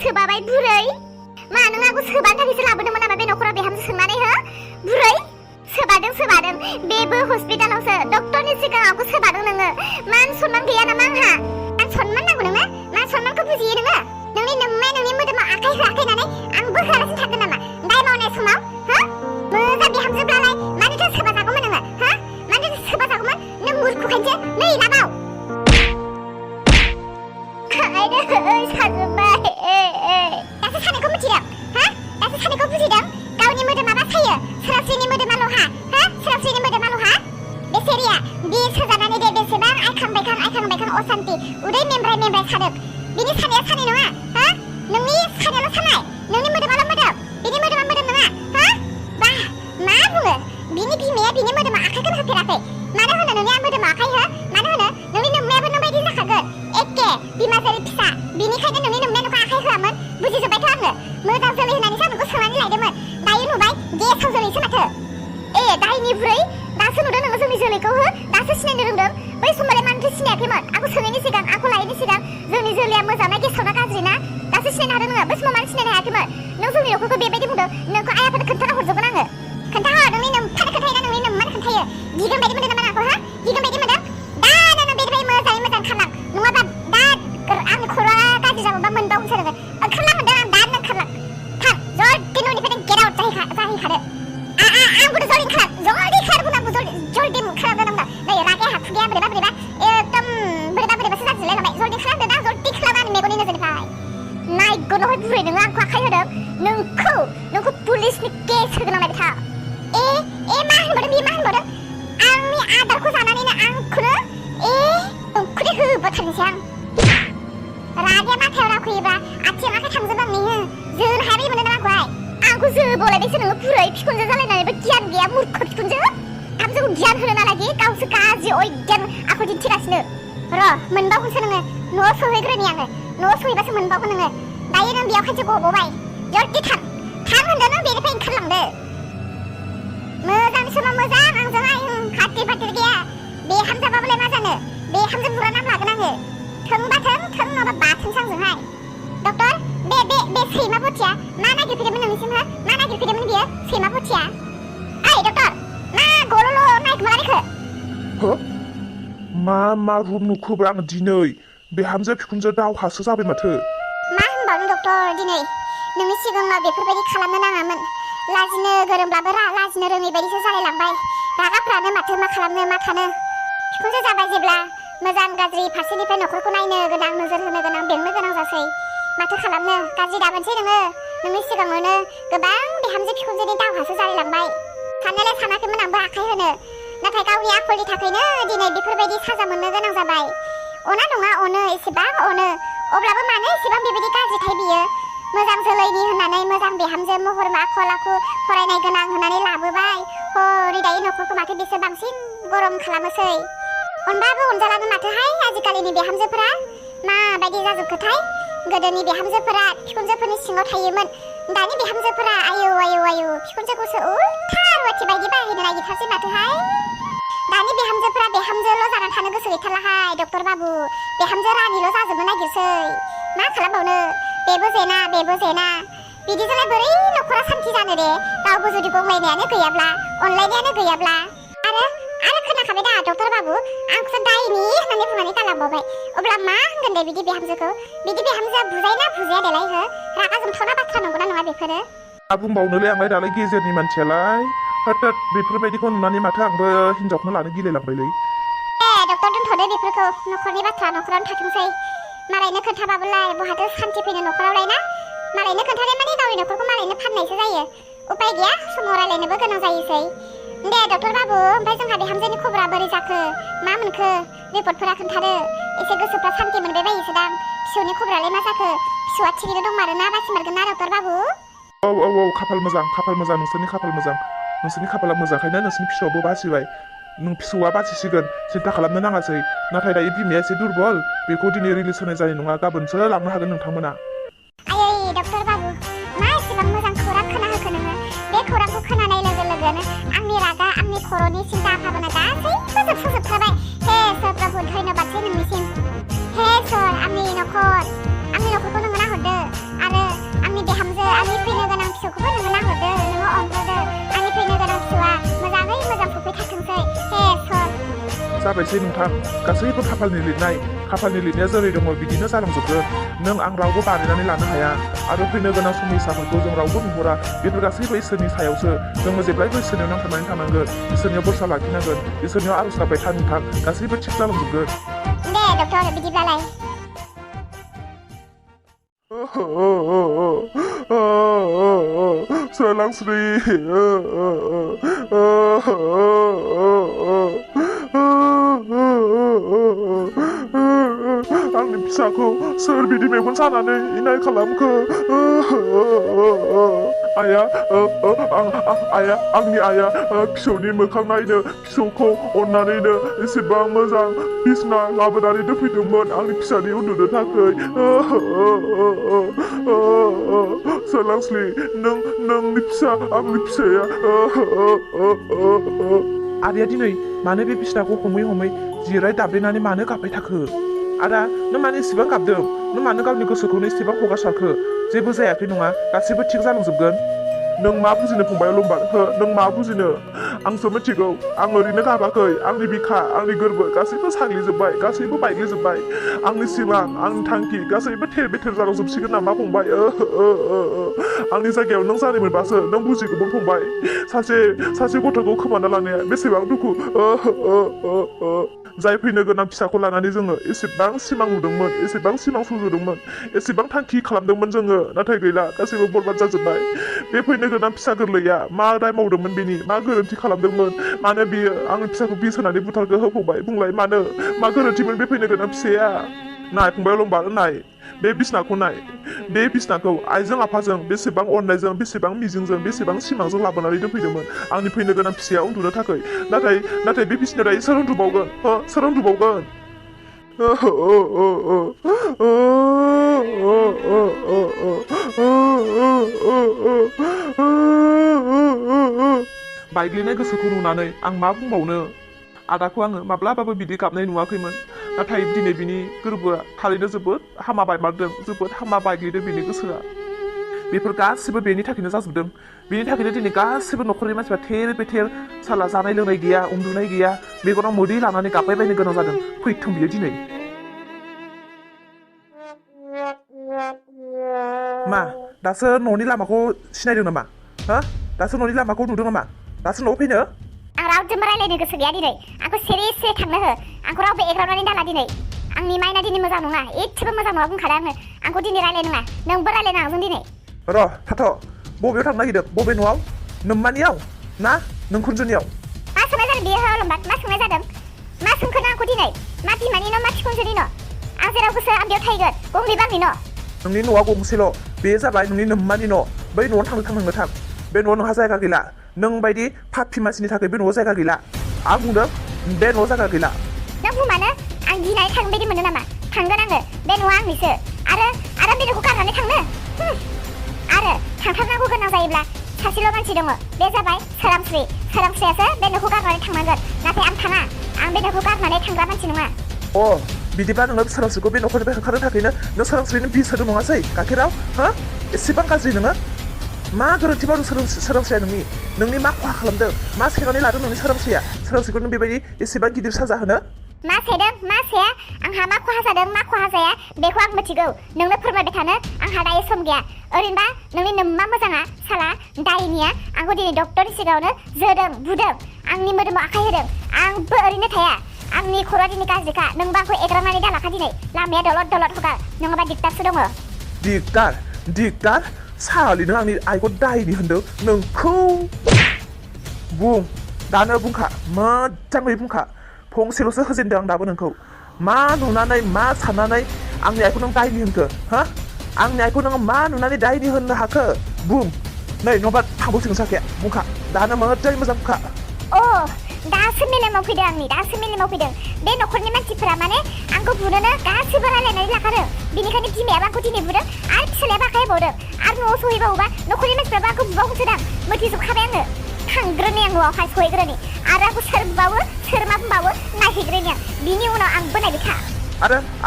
सोबाबाय बुरै मा नों आंखौ सोबानो थाखायसो लाबोदोंमोन नामा बे न'खराव बिहामजो सोंनानै हो बुरै सोबादों बेबो हस्पिटालावसो डक्टरनि सिगाङाव आंखौ सोबादों नोङो मान सनमान गैया नामा आंहा आं सनमान नांगौ नोंनो मा सनमानखौ बुजियो नोङो नोंनि नोम्माया नोंनि मोदोमाव आखाइ होआखै होननानै आंबो होआलासिनो थागोन नामा दाय मावनाय समाव हो मोजां बिहामजोब्लालाय मानोथो सोबा जागौमोन नोङो हो मानोथो सोबा जागौमोन नों मुर्खखायसो नै लाबाव दासो सानायखौ मिथिदों हा दासो सानायखौ बुजिदों गावनि मोदोमाबा सायो सरासरिनि मोदोमाल'हा हा सरासरिनि मोदोमाल'हा बे सेरिया बे सोजानानै दे बेसेबां आइखां बायखां असान्ति उदै मेमब्राय सादों बिनि सानाया सानाय नङा हा नोंनि सानायाल' सानाय नोंनि मोदोमाल' मोदोम बिनि मोदोमा मोदोम नङा हा बा मा बुङो बिनि बिमाया बिनि मोदोमाव आखाइखौनो होफेराखै मानो होनो नोंनि मोदोमाव आखाइ हो मानो होनो नोंनि नोम्मायाबो नोंबायदि जाखागोन एखे बिमा जेरै फिसा बिनिखायनो नोंनि नोम्माया नोंखौ आखाइ होआमोन बुजिजोब्बायथ' आङो मोजां जोलै होननानैसो आं नोंखौ सोंनानै लायदोंमोन दायो नुबाय गेसाव जोलैसो माथो दायनि बुरै दासो नुदों नोङो जोंनि जोलैखौ हो दासो सिनायनो रोंदों बै समावलाय मानोथो सिनायाखैमोन आंखौ सोंनायनि सिगां आंखौ लायैनि सिगां जोंनि जोलैया मोजां ना गेसाव ना गाज्रि ना दासो सिनायनो हादों नोङो बै समाव मानो सिनायनो हायाखैमोन नों जोंनि न'खरखौ बेबायदि बुंदों नोंखौ आइआफोरनो खोन्थाना हरजोबगोन आङो खोन्थाहर नोंनि नोम्फानो खोन्थायोना नोंनि नोम्मानो खोन्थायो गिगोन बायदि मोनदों नामा आंखौ हा गिगोन बायदि मोनदों दा नों बेनिफ्राय मोजाङै मोजां खालाम नङाबा दा आंनि खर'आ गाज्रि जागोनबा मोनबावनोसो नोङो ओंखारलां मोनदों आं दा नों ओंखारलां थां जल्दि न'निफ्राय नों गेट आउट जाहैखादो आंबोथ' जल्दि ओंखार बुंनांगौ जल्दि खालामदो नै रागाया हाखुगैया बोरैबा एकदम बोरैबासो जाजोबलाय लांबाय जल्दि खालामदो दा जल्दि खालाम आंनि मेगननि नोजोरनिफ्राय नायगोनहाय बुरै नोङो आंखौ आखाइ होदों नोंखौ पुलिसनि केस होगोन आं नायबाय था मा होनबावदों बे मा होनबावदों आंनि आदारखौ जानानैनो आंखौनो ओंख्रि होबोथारनोसै आं रागाया माथायाव रावखोयोबा आथिं आखाइ थांजोबो आंनि जोनो हायाबायदि मोनदों आंखौहाय आंखौ जोबोलायबायसो नोङो बुरै बिखुनजो जालायनानैबो गियान गैया मूर्ख बिखुनजो आमजोंखौ गियान होनो नालागि गावसो गाज्रि अयज्ञान आखु दिन्थिगासिनो र' मोनबावगोनसो नोङो न'आव सहैग्रोनि आङो न'आव सहैबासो मोनबावगोन नोङो दायो नों बेयाव खायसे गबोबाय जल्दि थां होनदों नों बेनिफ्राय ओंखारलांदो मोजांनि समाव मोजां आंजोंहाय खाथिर फाथिर गैया बे हामजाबाबोलाय मा जानो बे हामजा बुरा नाम लागोन आङो थोंबा थों नङाबा बाथोंसो आंजोंहाय डक्टर बे सैमा फथिया मा नागिरफैदोंमोन नोंनिसिम हो मा नागिरफैदोंमोन बियो सैमा फथिया ओइ डक्टर मा गल'ल' नायखोमालायखो हो मा रुम नुखोब्रा आं दिनै बे हामजा बिखुनजो दावहासो जाबाय माथो मा होनबावनो डक्टर दिनै नोंनि सिगाङाव बेफोरबायदि खालामनो नाङामोन लाजिनो गोरोंब्लाबो लाजिनो रोङै बायदिसो जालायलांबाय रागाफ्रानो माथो मा खालामनो मा थानो बिखुनजो जाबाय जेब्ला मोजां गाज्रि फारसेनिफ्राय न'खरखौ नायनो गोनां नोजोर होनो गोनां बेंनो गोनां जासै माथो खालामनो गाज्रि दाबोनसै नोङो नोंनि सिगाङावनो गोबां बिहामजो बिखुनजोनि दावहासो जालायलांबाय साननायलाय सानाखैमोन आंबो आखाइ होनो नाथाय गावनि आखलनि थाखायनो दिनै बेफोरबायदि साजा मोननो गोनां जाबाय अना नङा अनो एसेबां अनो अब्लाबो मानो एसेबां बेबायदि गाज्रिथाय बियो मोजां जोलैनि होननानै मोजां बिहामजो महर आखल आखु फरायनाय गोनां होननानै लाबोबाय हरै दायो न'खरखौ माथो बिसोर बांसिन गरम खालामोसै अनबाबो अनजालानो माथोहाय आजिखालिनि बिहामजोफोरा माबायदि जाजोबखोथाय गोदोनि बिहामजोफोरा बिखुनजोफोरनि सिङाव थायोमोन दानि बिहामजोफोरा आयौ बिखुनजोखौसो उल्था रुवाथि बायदि बाहायनो नागिरथारसै माथोहाय दानि बिहामजोफोरा बिहामजोल' जानानै थानो गोसो गैथारलाहाय डक्टर बाबु बिहामजो रानिल' जाजोबनो नागिरसै मा खालामबावनो बेबो जेना बिदिजोंलाय बोरै न'खरा सान्थि जानो दे रावबो जुदि गंलायनायानो गैयाब्ला अनलायनायानो गैयाब्ला आरो खोनाखाबाय दा डक्टर बाबु आंखौसो दायनि होननानै बुंनानै गालांबावबाय अब्ला मा होनगोन दे बिदि बिहामजोखौ बिदि बिहामजोआ बुजायना बुजाया देलाय हो रागा जोंथावना बाथ्रा नंगौना नङा बेफोरो मा बुंबावनोलै आंलाय दालाय गेजेरनि मानसियालाय हथात बेफोरबायदिखौ नुनानै माथो आंबो हिनजावखौनो लानो गिलायलांबायलै डक्टर दोनथ'दो बेफोरखौ न'खरनि बाथ्रा न'खरावनो थाथोंसै मालायनो खोन्थाबाबोलाय बहाथो सान्थि फैनो न'खरावलाय ना मालायनो खोन्थानाय माने गावनि न'खरखौ मालायनो फाननायसो जायो उपाय गैया समाव रायलायनोबो गोनां जायोसै दे डक्टर बाबु ओमफ्राय जोंहा बिहामजोनि खबरा बोरै जाखो मा मोनखो रिपर्टफोरा खोन्थादो एसे गोसोफ्रा सान्थि मोनबाय बायोसोदां फिसौनि खबरालाय मा जाखो फिसौआ थिगैनो दंमारोना बासिमारगोन ना डक्टर बाबु औ खाफाल मोजां नोंसोरनि खाफाल मोजां नोंसोरनि खाफाला मोजांखायनो नोंसोरनि फिसौआबो बासिबाय नों फिसौआ बासिसिगोन सिन्था खालामनो नाङासै नाथाय दायो बिमाया एसे दुरबल बेखौ दिनै रिलिज होनाय जानाय नङा गाबोनसो लांनो हागोन नोंथांमोना आयै डक्टर बाबु मा एसेबां मोजां खौरां खोनाहोखो नोङो बे खौरांखौ खोनानाय लोगो लोगोनो आंनि रागा आंनि खर'नि सिन्था भाबना गासैबो जोबस्रांजोबखाबाय हे सोर प्रभु धन्यबादसै नोंनिसिम हे सोर आंनि न'खरखौ नोङो नाहरदो आरो जाबायसै नोंथां गासैबो खाफालनि लिरनाया जेरै दङ बिदिनो जालांजोबगोन नों आं रावबो बानायनानै लानो हाया आरो फैनो गोनां समयसाफोरखौ जों रावबो नुहुरा बेफोर गासैबो इसोरनि सायावसो जोङो जेब्लायबो इसोरनियाव नांथाबनानै थानांगोन इसोरनियाव भरसा लाखिनांगोन इसोरनियाव आर'ज गाबबाय था नोंथां गासैबो थिग जालांजोबगोन दे डक्टर बिदिब्लालाय सोरांस्रि आंनि फिसाखौ सोर बिदि मेगन सानानै इनाय खालामखो आइया आंनि आइया फिसौनि मोखां नायनो फिसौखौ अननानैनो एसेबां मोजां बिसना लाबोनानै दोनफैदोंमोन आंनि फिसानि उन्दुनो थाखाय सोरांस्रि नोंनि फिसा आंनि फिसाया आदैया दिनै मानो बे बिसनाखौ हमै जिराय दाब्लेनानै मानो गाबबाय थाखो आदा नों मानो इसेबां गाबदों नों मानो गावनि गोसोखौनो इसेबां हगारसारखो जेबो जायाखै नङा गासैबो थिग जालांजोबगोन नों मा बुजिनो फंबाय अलंबार नों मा बुजिनो आंसो मिथिगौ आं ओरैनो गाबाखै आंनि बिखा आंनि गोरबो गासैबो साग्लिजोब्बाय गासैबो बायग्लिजोब्बाय आंनि सिमां आंनि थांखि गासैबो थेर बेथेर जालांजोबसिगोन नामा फंबाय आंनि जायगायाव नों जानाय मोनबासो नों बुजिगौमोन फंबाय सासे गथ'खौ खोमाना लानाया बेसेबां दुखु जाय फैनो गोनां फिसाखौ लानानै जोङो एसेबां सिमां नुदोंमोन एसेबां सिमां सुजुदोंमोन एसेबां थांखि खालामदोंमोन जोङो नाथाय गैला गासैबो बरबाद जाजोब्बाय बे फैनो गोनां फिसा गोरलैया मा दाय मावदोंमोन बेनि मा गोरोन्थि खालामदोंमोन मानो बियो आंनि फिसाखौ बिस होनानै बुथारखो होफंबाय बुंलाय मानो मा गोरोन्थिमोन बे फैनो गोनां फिसाया नाय फंबाय अलंबार नाय बे बिसनाखौ नाय बे बिसनाखौ आइजों आफाजों बेसेबां अननायजों बेसेबां मिजिंजों बेसेबां सिमांजों लाबोनानै दोनफैदोंमोन आंनि फैनो गोनां फिसाया उन्दुनो थाखाय नाथाय बे बिसनाया दायो सोर उन्दुबावगोन सोर उन्दुबावगोन बायग्लिनाय गोसोखौ नुनानै आं मा बुंबावनो आदाखौ आङो माब्लाबाबो बिदि गाबनाय नुवाखैमोन नाथाय दिनै बिनि गोरबोआ थारैनो जोबोद हामा बायमारदों जोबोद हामा बायग्लिदों बिनि गोसोआ बेफोर गासिबो बेनि थाखायनो जाजोबदों बेनि थाखायनो दिनै गासिबो न'खरनि मानसिफ्रा थेर बेथेर साला जानाय लोंनाय गैया उन्दुनाय गैया मेगनाव मोदै लानानै गाबबाय बायनो गोनां जादों फैथों बियो दिनै मा दासो न'नि लामाखौ सिनायदों नामा दासो न'नि लामाखौ नुदों नामा दासो न'आव फैनो आं रावजोंबो रायलायनो गोसो गैया दिनै आंखौ सिरि थांनो हो आंखौ रावबो एग्रावनानै दाला दिनै आंनि माइना दिनै मोजां नङा एसेबो मोजां नङा बुंखादों आंखौ दिनै रायलाय नङा नोंबो रायलायनो आंजों दिनै र' थाथ' बबेयाव थांनो नागिरदों बबे न'आव नोम्मानियाव ना नोंखुनजोनियाव मा सोंनाय जादों बेयो अलंबार मा सोंनाय जादों मा सोंखो आंखौ दिनै मा बिमानि न' मा बिखुनजोनि न' आं जेराव गोसो आं बेयाव थाहैगोन गंनै बांनि न' नोंनि न'आ गंसेल' बे जाबाय नोंनि नोम्मानि न' बै न'आव थांनो थां बे न'आव नोंहा जायगा गैला नों बायदि फाफि मानसिनि थाखाय बे न'आव जायगा गैला आं बुंदों बे न'आव जायगा गैला नों बुंमानो आं गिनानै थांनो बायदि मोनो नामा थांगोन आङो बे न'आ आंनिसो आरो बे न'खौ गारनानै थांनो आरो थांथारनांगौ गोनां जायोब्ला सासेल' मानसि दङ बे जाबाय सोरांस्रियासो बे न'खौ गारनानै थांनांगोन नाथाय आं थाङा आं बे न'खौ गारनानै थांग्रा मानसि नङा बिदिब्ला नोङो सोरांस्रिखौ बे न'खरनिफ्राय होखारनो थाखायनो नों सोरांस्रिनो बिस होदों नङासै गाइखेराव एसेबां गाज्रि नोङो मा गोरोन्थि मावदों सोरांस्रिया नोंनि मा खहा खालामदों मा सेनानै लादों नोंनि सोरांस्रिखौ नों बेबायदि एसेबां गिदिर साजा होनो मा सेदों मा सेया आंहा मा खहा जादों मा खहा जाया बेखौ आं मिथिगौ नोंनो फोरमायबाय थानो आंहा दायो सम गैया ओरैनोबा नोंनि नोम्मा मोजाङा साला दायनिया आंखौ दिनै डक्टरनि सिगाङावनो जोदों बुदों आंनि मोदोमाव आखाइ होदों आंबो ओरैनो थाया आंनि खर'आ दिनै गाज्रिखा नोंबा आंखौ एग्रावनानै दालाखा दिनै लामाया दलद हगार नङाबा दिगदारसो दङ दिगदार सालि नों आंनि आइखौ दायनि होनदों नोंखौ बुं दानो बुंखा मोजाङै बुंखा फंसेल'सो होजेनदों आं दाबो नोंखौ मा नुनानै मा साननानै आंनि आइखौ नों दायनि होनखो आंनि आइखौ नोङो मा नुनानै दायनि होननो हाखो बुं नै नङाबा थांबावसिगोन साखाया बुंखा दानो मोजाङै मोजां बुंखा दासो मेलेमाव फैदों बे न'खरनि मानसिफोरा माने आंखौ बुनोनो गासैबो रायलायनानै लाखादों बेनिखायनो बिमायाबो आंखौ दिनै बुदों आरो फिसालायाबो आखाइ होबावदों आरो न'आव सहैबावोबा न'खरनि मानसिफ्राबो आंखौ बुबावगोनसोदां मोथिजोबखाबाय आङो थांग्रोनि आं न'आवहाय सहैग्रोनि आरो आंखौ सोर बुबावो सोर मा बुंबावो नायहैग्रोनि आं बिनि उनाव आंबो नायबाय था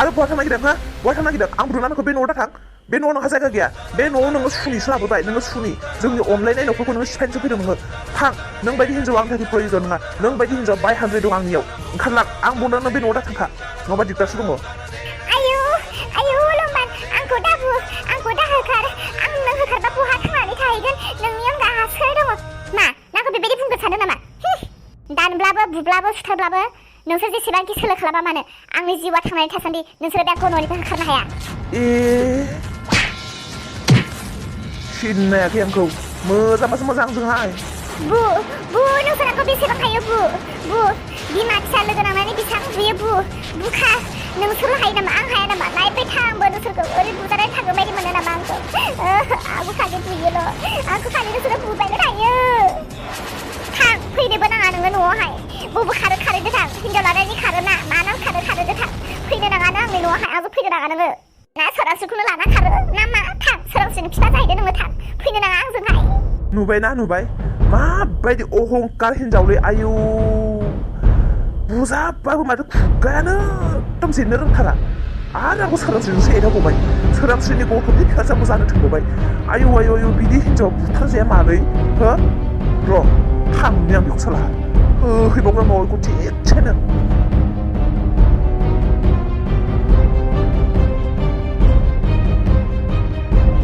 आरो बहा थांनो नागिरदों बहा थांनो नागिरदों आं बुंदों ना नोंखौ बे न'आव दाथां बे न'आव नोंहा जायगा गैया बे न'आव नोङो सुनिसो लाबोबाय नोङो सुनि जोंनि अनलायनाय न'खरखौ नोङो सिफायनोसो फैदों नोङो थां नों बायदि हिन्जाव आंनि थाखाय प्रयजन नङा नों बायदि हिन्जाव बाय हान्द्रेद दं आंनियाव ओंखारलां आं बुंदों नों बे न'आव दा थांखा नङाबा दिगदारसो दङ आयु आयु लंबान आंखौ दा होखार आं नों होखारबा बहा थांनानै थाहैगोन नोंनि अनगा आंहा सोर दङ मा नांगौ बेबायदि बुंनो सानो नामा दानब्लाबो बुब्लाबो सुथारब्लाबो नोंसोर जेसेबांखि सोलो खालामा मानो आंनि जिउआ थांनानै थासान्दि नोंसोरो दा न'निफ्राय होखारनो हाया सिनायाखै आंखौ मोजांबासो मोजां जोंहाय बु नोंसोर आंखौ बेसेबां हायो बु बिमा फिसा लोगो नांनानै बेसेबां बुयो बुखा नोंसोरल' हायो नामा आं हाया नामा नायबाय थांबो नोंसोरखौ ओरै बुजानानै थांगोन बायदि मोनो नामा आंखौ आंबो खालि बुयोल' आंखौ खालि नोंसोरो बुबायल' थायो थां फैनोबो नाङा नोङो न'आवहाय बबो खारो थां हिनजाव लानायनि खारोना मानो खारो थां फैनो नाङानो आंनि न'आवहाय आंबो फैनो नाङा नोङो ना सोरांस्रिखौनो लाना खारो ना मा थां सोरांस्रिनि फिसा जाहैदो नोङो थां फैनो नाङा आंजोंहाय नुबाय माबायदि अहंकार हिनजावलै आयु बुजाबाबो माथो खुगायानो एकदम जेननो रोंथारा आरो आंखौ सोरांस्रिजोंसो एदावबावबाय सोरांस्रिनि गथ'नि फिसाजोंबो जानो थिनबावबाय आयु बिदि हिनजाव बुथारजाया मानै हो र' थांनि आं बेखौ साला होहैबावग्रा न'खौ थिगसेनो